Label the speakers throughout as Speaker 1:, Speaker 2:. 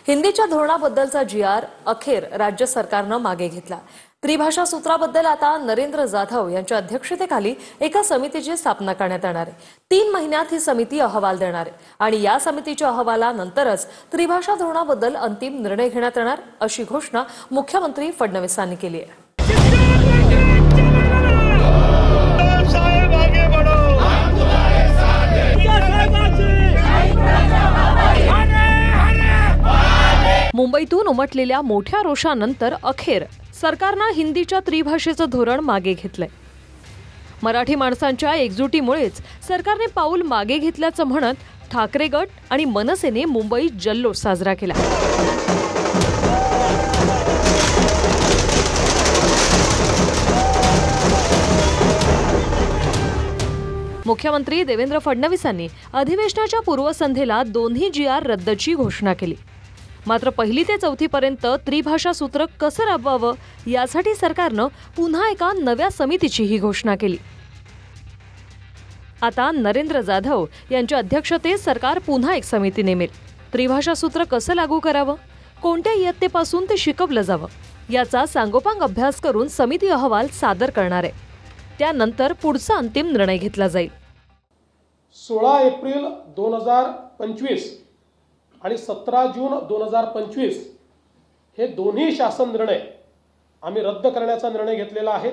Speaker 1: हिंदीच्या धोरणाबद्दलचा जी.आर. अखेर राज्य सरकारनं मागे घेतला। त्रिभाषा सूत्राबद्दल आता नरेंद्र जाधव यांच्या अध्यक्षतेखाली एका समितीची स्थापना करण्यात येणार आहे। 3 महिन्यात ही समिती अहवाल देणार आहे आणि या समितीच्या अहवालानंतरच त्रिभाषा धोरणाबद्दल अंतिम निर्णय घेण्यात येणार अशी घोषणा मुख्यमंत्री फडणवीसांनी केली आहे। मुंबईतून उमटलेल्या मोठ्या रोषानंतर अखेर सरकारनं हिंदीच्या त्रिभाषेचं धोरण मागे घेतलंय। मराठी माणसांच्या एकजुटीमुळेच सरकारने पाऊल मागे घेतल्याचं म्हणत ठाकरे गट आणि मनसेने मुंबईत जल्लोष साजरा केला। मुख्यमंत्री देवेंद्र फडणवीसांनी अधिवेशनाच्या पूर्वसंध्येला दोन्ही जी.आर. रद्दची घोषणा केली। मात्र 1ली ते 4थी पर्यंत त्रिभाषा सूत्र कसं राबवावं यासाठी सरकारनं पुन्हा एका नव्या समितीचीही घोषणा केली। आता नरेंद्र जाधव यांच्या अध्यक्षतेत सरकार पुन्हा एक समिती नेमेल। त्रिभाषा सूत्र कसं लागू करावं, कोणत्या इयत्तेपासून ते शिकवलं जावं याचा सांगोपांग अभ्यास करून समिती अहवाल सादर करणार आहे। त्यानंतर पुढचा अंतिम निर्णय घेतला जाईल।
Speaker 2: 16 एप्रिल 2025 आणि 17 जून 2025 हे दोन्ही शासन निर्णय आम्ही रद्द करण्याचा निर्णय घेतलेला आहे।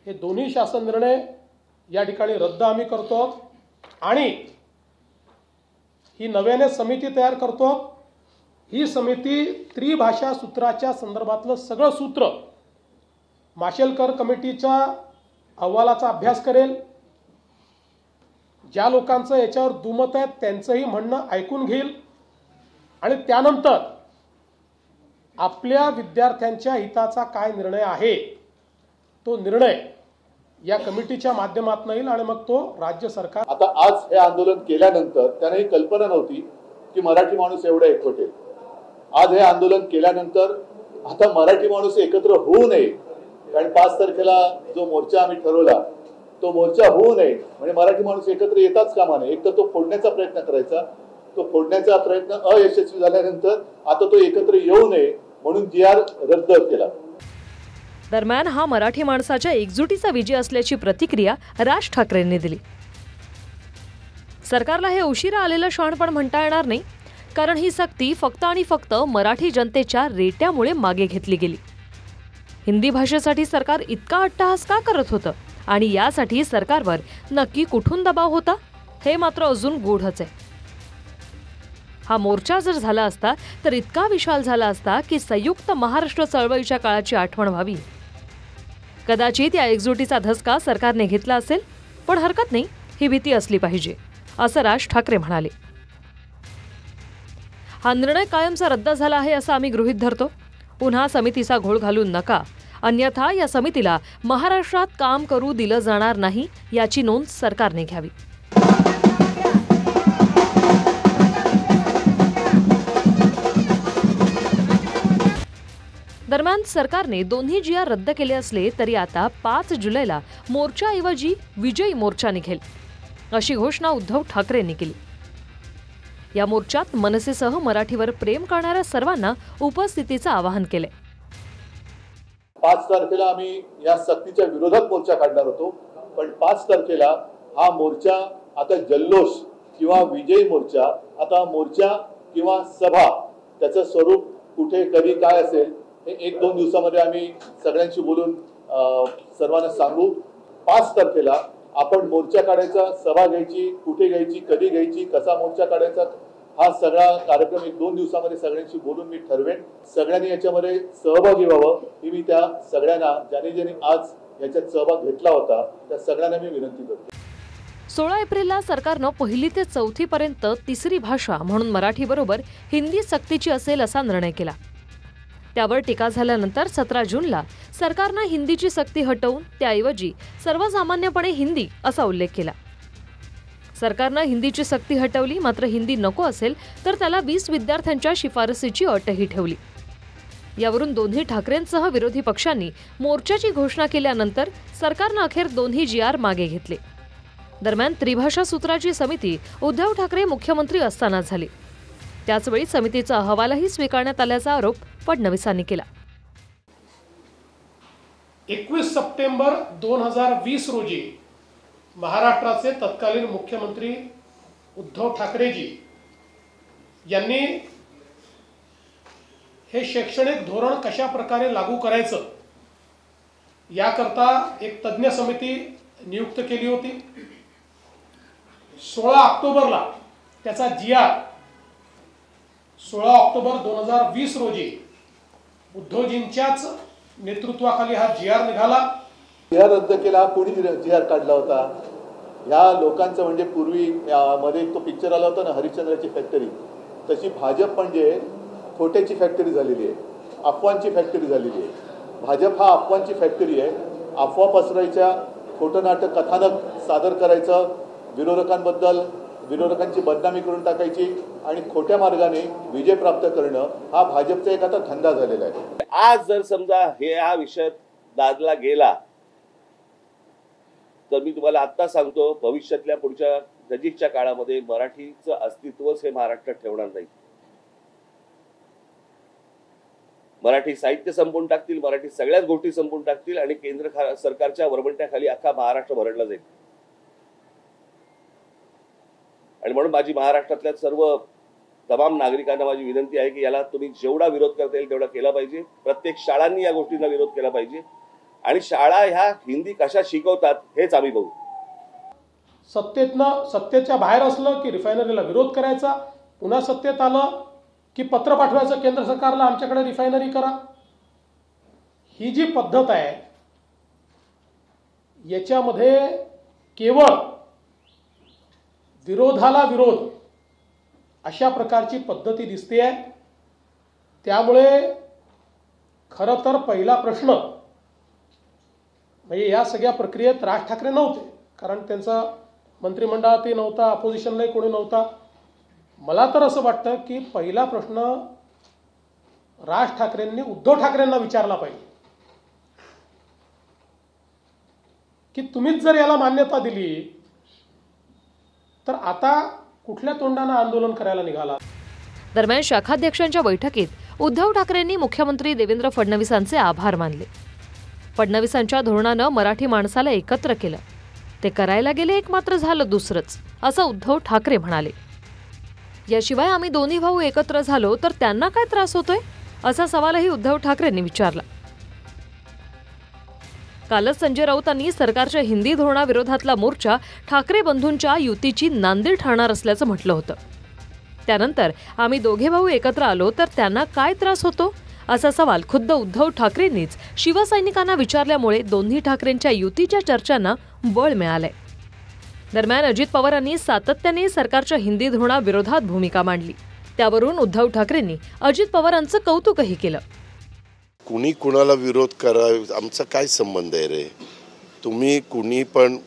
Speaker 2: हे दोन्ही शासन निर्णय या ठिकाणी रद्द आम्ही करतो आणि ही नव्याने समिती तयार करतो। ही समिती त्रिभाषा सूत्राच्या संदर्भातलं सगळं सूत्र माशेलकर कमिटीच्या अहवालाचा अभ्यास करेल। ज्या लोकांचं याच्यावर दुमत आहे त्यांचंही म्हणणं ऐकून घेईल आणि त्यानंतर आपल्या विद्यार्थ्यांच्या हिताचा काय निर्णय आहे तो निर्णय या कमिटीच्या माध्यमातून येईल आणि मग तो राज्य सरकार।
Speaker 3: आता आज हे आंदोलन केल्यानंतर त्यांना ही कल्पना नव्हती की मराठी माणूस एवढा एकवटेल। आज हे आंदोलन केल्यानंतर आता मराठी माणूस एकत्र होऊ नये, कारण 5 तारखेला जो मोर्चा आम्ही ठरवला तो मोर्चा होऊ नये म्हणजे मराठी माणूस एकत्र येताच कामा नये। एक तर तो फोडण्याचा प्रयत्न करायचा, तो फोडण्याचा प्रयत्न अयशस्वी झाल्यानंतर आता तो एकत्र येऊ नये म्हणून जी.आर. रद्द केला।
Speaker 1: दरम्यान हा मराठी माणसाच्या एकजुटीचा विजय असल्याची प्रतिक्रिया राज ठाकरेंनी दिली। सरकारला हे उशिरा आलेलं शहाणपण म्हणता येणार नाही, कारण ही सक्ती फक्त आणि फक्त मराठी जनतेच्या रेट्यामुळे मागे घेतली गेली। हिंदी भाषेसाठी सरकार इतका अट्टहास का करत होतं आणि यासाठी सरकारवर नक्की कुठून दबाव होता हे मात्र अजून गूढच आहे। हा मोर्चा जर झाला असता तर इतका विशाल झाला असता की संयुक्त महाराष्ट्र चळवळीच्या काळाची आठवण व्हावी। कदाचित या एकजुटीचा धसका सरकारने घेतला असेल, पण हरकत नाही, ही भीती असली पाहिजे असं राज ठाकरे म्हणाले। हा निर्णय कायमचा रद्द झाला आहे असं आम्ही गृहीत धरतो। पुन्हा समितीचा घोळ घालून नका, अन्यथा या समितीला महाराष्ट्रात काम करू दिलं जाणार नाही याची नोंद सरकारने घ्यावी। दरम्यान सरकारने दोन्ही जी.आर. रद्द केले असले तरी आता 5 जुलैला मोर्चाऐवजी विजयी मोर्चा निघेल अशी घोषणा उद्धव ठाकरेंनी केली। या मोर्चात मनसेसह मराठीवर प्रेम करणाऱ्या सर्वांना उपस्थितीचं आवाहन केलंय।
Speaker 3: 5 तारखेला आम्ही या सक्तीच्या विरोधात मोर्चा काढणार होतो, पण 5 तारखेला हा मोर्चा आता जल्लोष किंवा विजयी मोर्चा, आता मोर्चा किंवा सभा त्याचं स्वरूप कुठे कधी काय असेल हे 1-2 दिवसामध्ये आम्ही सगळ्यांशी बोलून सर्वांना सांगू। 5 तारखेला आपण मोर्चा काढायचा, सभा घ्यायची, कुठे घ्यायची, कधी घ्यायची, कसा मोर्चा काढायचा हा सगळा कार्यक्रम 1-2 दिवसामध्ये सगळ्यांशी बोलून मी ठरवेन। सगळ्यांनी याच्यामध्ये सहभागी व्हावं ही मी त्या सगळ्यांना ज्यांनी आज याच्यात सहभाग घेतला होता त्या सगळ्यांना मी विनंती करतो।
Speaker 1: 16 एप्रिलला सरकारनं 1ली ते 4थी पर्यंत तिसरी भाषा म्हणून मराठीबरोबर हिंदी सक्तीची असेल असा निर्णय केला। त्यावर टीका झाल्यानंतर 17 जूनला सरकारनं हिंदीची सक्ती हटवून त्याऐवजी सर्वसामान्यपणे हिंदी असा उल्लेख केला। सरकारनं हिंदीची सक्ती हटवली, मात्र हिंदी नको असेल तर त्याला 20 विद्यार्थ्यांच्या शिफारसीची अटही ठेवली। यावरून दोन्ही ठाकरेंसह विरोधी पक्षांनी मोर्चाची घोषणा केल्यानंतर सरकारनं अखेर दोन्ही जी.आर. मागे घेतले। दरम्यान त्रिभाषा सूत्राची समिती उद्धव ठाकरे मुख्यमंत्री असताना झाली। त्याचवेळी समितीचा अहवालही स्वीकारण्यात आल्याचा आरोप फडणवीसांनी केला.
Speaker 2: 21 सप्टेंबर 2020 रोजी महाराष्ट्राचे तत्कालीन मुख्यमंत्री उद्धव ठाकरेजी यांनी हे शैक्षणिक धोरण कशा प्रकारे लागू करायचं याकरता एक तज्ञ समिती नियुक्त केली होती. 16 ऑक्टोबरला त्याचा GR 16 ऑक्टोबर 2020 रोजी उद्धवजींच्याच नेतृत्वाखाली हा GR निघाला.
Speaker 3: GR रद्द केला. कोणी GR काढला होता? ह्या लोकांचं म्हणजे पूर्वी मध्ये तो पिक्चर आला होता ना, हरिश्चंद्राची फॅक्टरी, तशी भाजप म्हणजे खोट्याची फॅक्टरी झालेली आहे, अफवांची फॅक्टरी झालेली आहे. भाजप हा अफवांची फॅक्टरी आहे. अफवा पसरायच्या, खोटं नाटक कथानक सादर करायचं, विरोधकांची बदनामी करून टाकायची आणि खोट्या मार्गाने विजय प्राप्त करणं हा भाजपचा एक आता धंदा झालेला आहे.
Speaker 4: आज जर समजा हा विषय दादला गेला तर मी तुम्हाला आता सांगतो, भविष्यातल्या पुढच्या नजीकच्या काळामध्ये मराठीचं अस्तित्वच हे महाराष्ट्रात ठेवणार नाही. मराठी साहित्य संपवून टाकतील, मराठी सगळ्याच गोष्टी संपवून टाकतील आणि केंद्र सरकारच्या वरवंट्याखाली अख्खा महाराष्ट्र भरडला जाईल. आणि म्हणून माझी महाराष्ट्रातल्या सर्व तमाम नागरिकांना माझी विनंती आहे की याला तुम्ही जेवढा विरोध करता येईल तेवढा केला पाहिजे. प्रत्येक शाळांनी या गोष्टींना विरोध केला पाहिजे आणि शाळा ह्या हिंदी कशा शिकवतात हेच आम्ही बघू.
Speaker 2: सत्तेच्या बाहेर असलं की रिफायनरीला विरोध करायचा, पुन्हा सत्तेत आलं की पत्र पाठवायचं केंद्र सरकारला, आमच्याकडे रिफायनरी करा. ही जी पद्धत आहे याच्यामध्ये केवळ विरोधाला विरोध अशा प्रकारची पद्धती दिसते आहे. त्यामुळे खरं तर पहिला प्रश्न म्हणजे या सगळ्या प्रक्रियेत राज ठाकरे नव्हते, कारण त्यांचा मंत्रिमंडळातही नव्हता, अपोजिशनलाही कोणी नव्हता. मला तर असं वाटतं की पहिला प्रश्न राज ठाकरेंनी उद्धव ठाकरेंना विचारला पाहिजे की तुम्हीच जर याला मान्यता दिली तर आता कुठल्या तोंडानं आंदोलन करायला निघाला.
Speaker 1: दरम्यान शाखाध्यक्षांच्या बैठकीत उद्धव ठाकरेंनी मुख्यमंत्री देवेंद्र फडणवीसांचे आभार मानले. फडणवीसांच्या धोरणानं मराठी माणसाला एकत्र केलं. ते करायला गेले एक, मात्र झालं दुसरंच, असं उद्धव ठाकरे म्हणाले. याशिवाय आम्ही दोन्ही भाऊ एकत्र झालो तर त्यांना काय त्रास होतोय, असा सवालही उद्धव ठाकरेंनी विचारला. कालच संजय राऊतांनी सरकारच्या हिंदी धोरणाविरोधातला मोर्चा ठाकरे बंधूंच्या युतीची नांदी ठरणार असल्याचं म्हटलं होतं. त्यानंतर आम्ही दोघे भाऊ एकत्र आलो तर त्यांना काय त्रास होतो, असा सवाल खुद्द उद्धव ठाकरेंनीच शिवसैनिकांना विचारल्यामुळे दोन्ही ठाकरेंच्या युतीच्या चर्चांना बळ मिळालंय. दरम्यान अजित पवारांनी सातत्याने सरकारच्या हिंदी धोरणाविरोधात भूमिका मांडली. त्यावरून उद्धव ठाकरेंनी अजित पवारांचं कौतुकही केलं.
Speaker 5: कुणी कुणाला विरोध करा, आमचा काय संबंध आहे रे? तुम्ही कुणी पण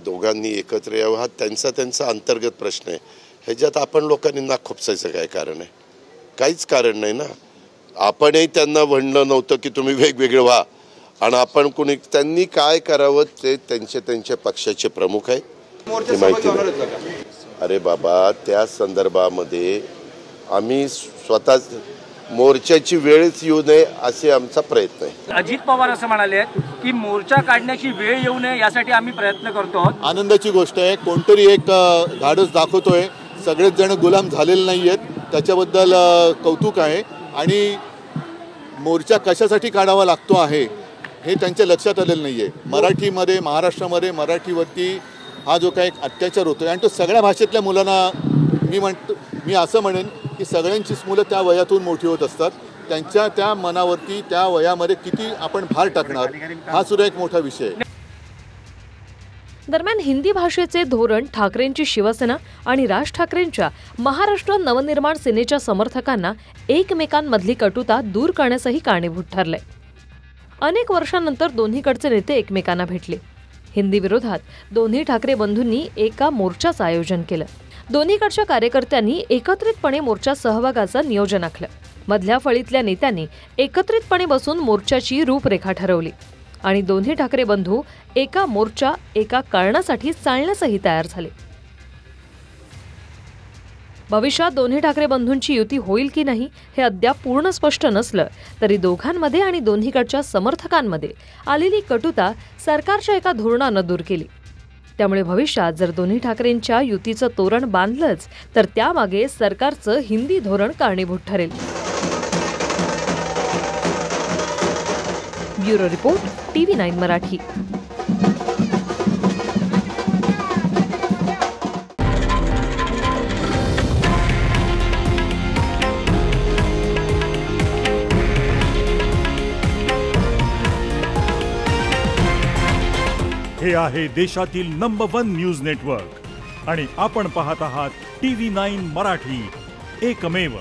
Speaker 5: दोघांनी एकत्र यावं हा त्यांचा अंतर्गत प्रश्न आहे. ह्याच्यात आपण लोकांनी नाक खोपसायचं काय कारण आहे? काहीच कारण नाही ना. आपणही त्यांना म्हणलं नव्हतं की तुम्ही वेगवेगळे व्हा, आणि आपण कुणी त्यांनी काय करावं ते त्यांचे पक्षाचे प्रमुख आहे, ते माहिती नाही. अरे बाबा, त्या संदर्भामध्ये आम्ही स्वतः मोर्चाची वेळच येऊ नये असे आमचा प्रयत्न आहे.
Speaker 6: अजित पवार असं म्हणाले की मोर्चा काढण्याची वेळ येऊ नये यासाठी आम्ही प्रयत्न करतो आहोत.
Speaker 3: आनंदाची गोष्ट आहे, कोणतरी एक धाडस दाखवतोय. सगळेच जण गुलाम झालेले नाही आहेत, त्याच्याबद्दल कौतुक आहे. आणि मोर्चा कशासाठी काढावा लागतो आहे हे त्यांच्या लक्षात आलेलं नाही आहे. मराठीमध्ये, महाराष्ट्रामध्ये मराठीवरती हा जो काही अत्याचार होतोय आणि तो सगळ्या भाषेतल्या मुलांना मी असं म्हणेन की सगळ्यांचीच मुलं त्या वयातून मोठी होत असतात. त्यांच्या त्या मनावरती त्या वयामध्ये किती आपण भार टाकणार हा सुद्धा एक मोठा विषय आहे.
Speaker 1: दरम्यान हिंदी भाषेचे धोरण ठाकरेंची शिवसेना आणि राज ठाकरेंच्या महाराष्ट्र नवनिर्माण सेनेच्या समर्थकांना एकमेकांमधली कटुता दूर करण्यासही कारणीभूत ठरलंय. अनेक वर्षांनंतर दोन्हीकडचे नेते एकमेकांना भेटले. हिंदी विरोधात दोन्ही ठाकरे बंधूंनी एका मोर्चाचं आयोजन केलं. दोन्हीकडच्या कार्यकर्त्यांनी एकत्रितपणे मोर्चा सहभागाचं नियोजन आखलं. मधल्या फळीतल्या नेत्यांनी एकत्रितपणे बसून मोर्चाची रूपरेखा ठरवली आणि दोन्ही ठाकरे बंधू एका मोर्चा एका कारणासाठी चालण्यासही तयार झाले. भविष्यात दोन्ही ठाकरे बंधूंची युती होईल की नाही हे अद्याप पूर्ण स्पष्ट नसलं तरी दोघांमध्ये आणि दोन्हीकडच्या समर्थकांमध्ये आलेली कटुता सरकारच्या एका धोरणानं दूर केली. त्यामुळे भविष्यात जर दोन्ही ठाकरेंच्या युतीचं तोरण बांधलंच तर त्यामागे सरकारचं हिंदी धोरण कारणीभूत ठरेल. Bureau report, TV9 Marathi.
Speaker 7: हे आहे देशातील नंबर 1 न्यूज नेटवर्क आणि आपण पाहत आहात TV9 मराठी, एकमेव.